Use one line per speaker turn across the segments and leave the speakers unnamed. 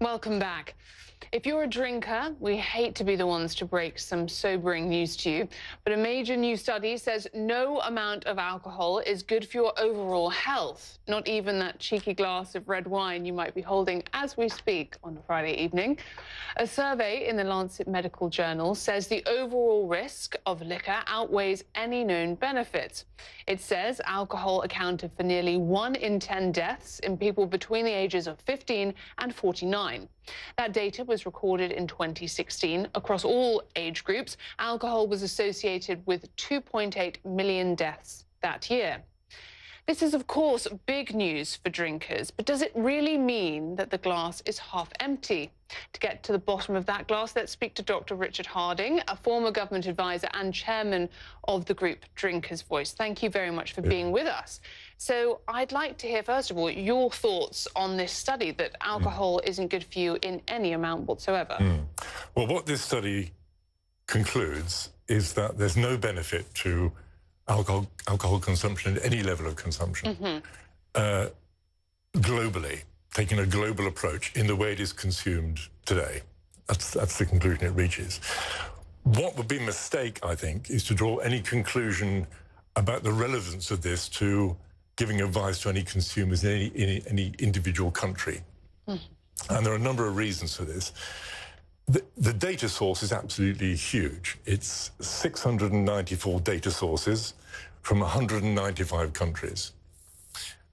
Welcome back. If you're a drinker, we hate to be the ones to break some sobering news to you, but a major new study says no amount of alcohol is good for your overall health, not even that cheeky glass of red wine you might be holding as we speak on a Friday evening. A survey in the Lancet Medical Journal says the overall risk of liquor outweighs any known benefits. It says alcohol accounted for nearly 1 in 10 deaths in people between the ages of 15 and 49. That data was recorded in 2016. Across all age groups, alcohol was associated with 2.8 million deaths that year. This is, of course, big news for drinkers, but does it really mean that the glass is half empty? To get to the bottom of that glass, let's speak to Dr. Richard Harding, a former government advisor and chairman of the group Drinkers' Voice. Thank you very much for being with us. So I'd like to hear, first of all, your thoughts on this study that alcohol isn't good for you in any amount whatsoever.
Well, what this study concludes is that there's no benefit to alcohol consumption at any level of consumption globally, taking a global approach in the way it is consumed today. That's the conclusion it reaches. What would be a mistake, I think, is to draw any conclusion about the relevance of this to giving advice to any consumers in any individual country. And there are a number of reasons for this. The data source is absolutely huge. It's 694 data sources from 195 countries.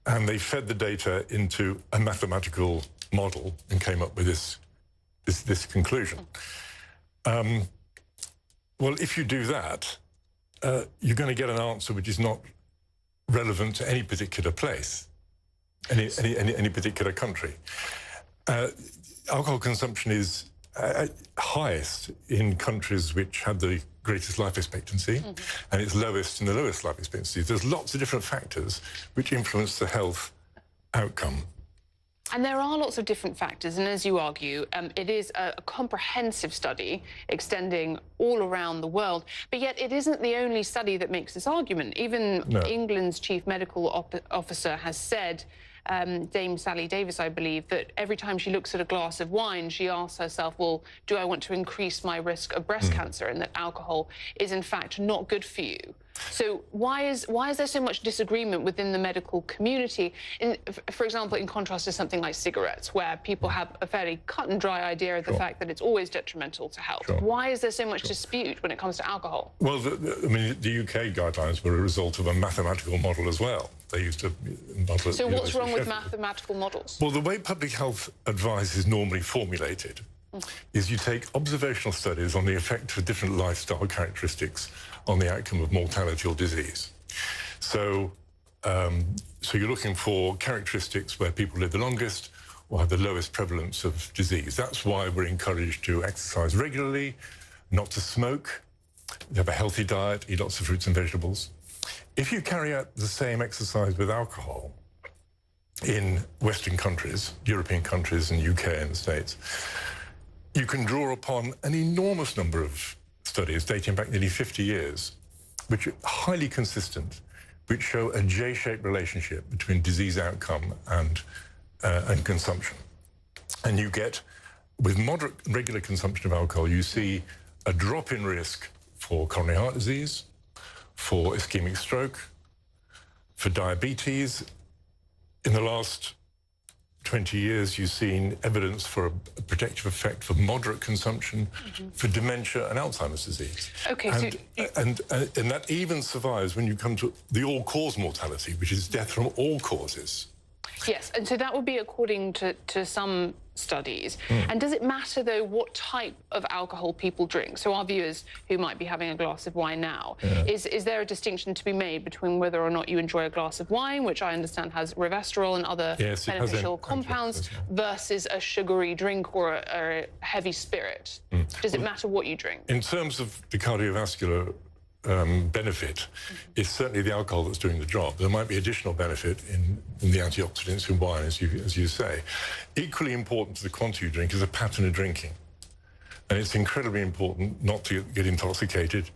And they fed the data into a mathematical model and came up with this conclusion. Well, if you do that, you're going to get an answer which is not relevant to any particular place, any particular country. Alcohol consumption is highest in countries which have the greatest life expectancy, and it's lowest in the lowest life expectancy. There's lots of different factors which influence the health outcome.
And there are lots of different factors, and as you argue, it is a comprehensive study extending all around the world, but yet it isn't the only study that makes this argument. Even England's chief medical officer has said, Dame Sally Davis, I believe, that every time she looks at a glass of wine, she asks herself, well, do I want to increase my risk of breast cancer? And that alcohol is, in fact, not good for you. So why is there so much disagreement within the medical community? For example, in contrast to something like cigarettes, where people have a fairly cut and dry idea of the fact that it's always detrimental to health. Why is there so much dispute when it comes to alcohol?
Well, I mean, the UK guidelines were a result of a mathematical model as well. They used to model.
So what's wrong with mathematical models?
Well, the way public health advice is normally formulated is you take observational studies on the effect of different lifestyle characteristics on the outcome of mortality or disease. So, so you're looking for characteristics where people live the longest or have the lowest prevalence of disease. That's why we're encouraged to exercise regularly, not to smoke, have a healthy diet, eat lots of fruits and vegetables. If you carry out the same exercise with alcohol in Western countries, European countries and UK and the States, you can draw upon an enormous number of studies dating back nearly 50 years, which are highly consistent, which show a J-shaped relationship between disease outcome and consumption. And you get, with moderate regular consumption of alcohol, you see a drop in risk for coronary heart disease, for ischemic stroke, for diabetes. In the last 20 years, you've seen evidence for a protective effect for moderate consumption, for dementia and Alzheimer's disease.
Okay,
and that even survives when you come to the all-cause mortality, which is death from all causes.
Yes, and so that would be according to some studies. And does it matter, though, what type of alcohol people drink? So our viewers who might be having a glass of wine now, is there a distinction to be made between whether or not you enjoy a glass of wine, which I understand has resveratrol and other beneficial compounds, versus a sugary drink or a heavy spirit? Does it matter what you drink? In
terms of the cardiovascular benefit, it's certainly the alcohol that's doing the job. There might be additional benefit in the antioxidants in wine, as you say. Equally important to the quantity you drink is a pattern of drinking. And it's incredibly important not to get intoxicated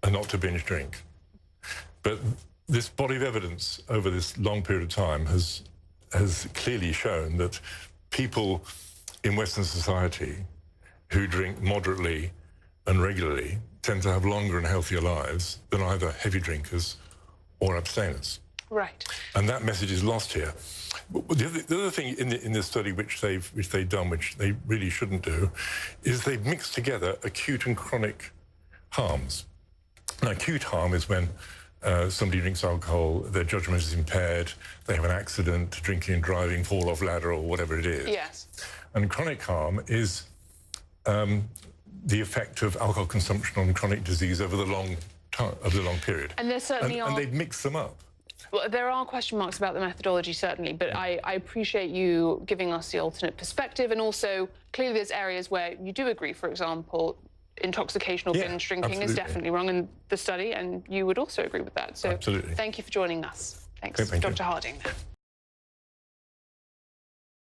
and not to binge drink. But this body of evidence over this long period of time has clearly shown that people in Western society who drink moderately and regularly tend to have longer and healthier lives than either heavy drinkers or abstainers.
Right.
And that message is lost here. The other thing in this study which they've done, which they really shouldn't do, is they've mixed together acute and chronic harms. Now, acute harm is when somebody drinks alcohol, their judgment is impaired, they have an accident, drinking and driving, fall off ladder or whatever it is.
Yes.
And chronic harm is the effect of alcohol consumption on chronic disease over the long period.
And there certainly are.
And they've mixed them up.
Well, there are question marks about the methodology, certainly, but I appreciate you giving us the alternate perspective, and also clearly there's areas where you do agree. For example, intoxication or binge drinking is definitely wrong in the study, and you would also agree with that. So
absolutely.
Thank you for joining us. Thanks,
Thank you.
Dr. Harding.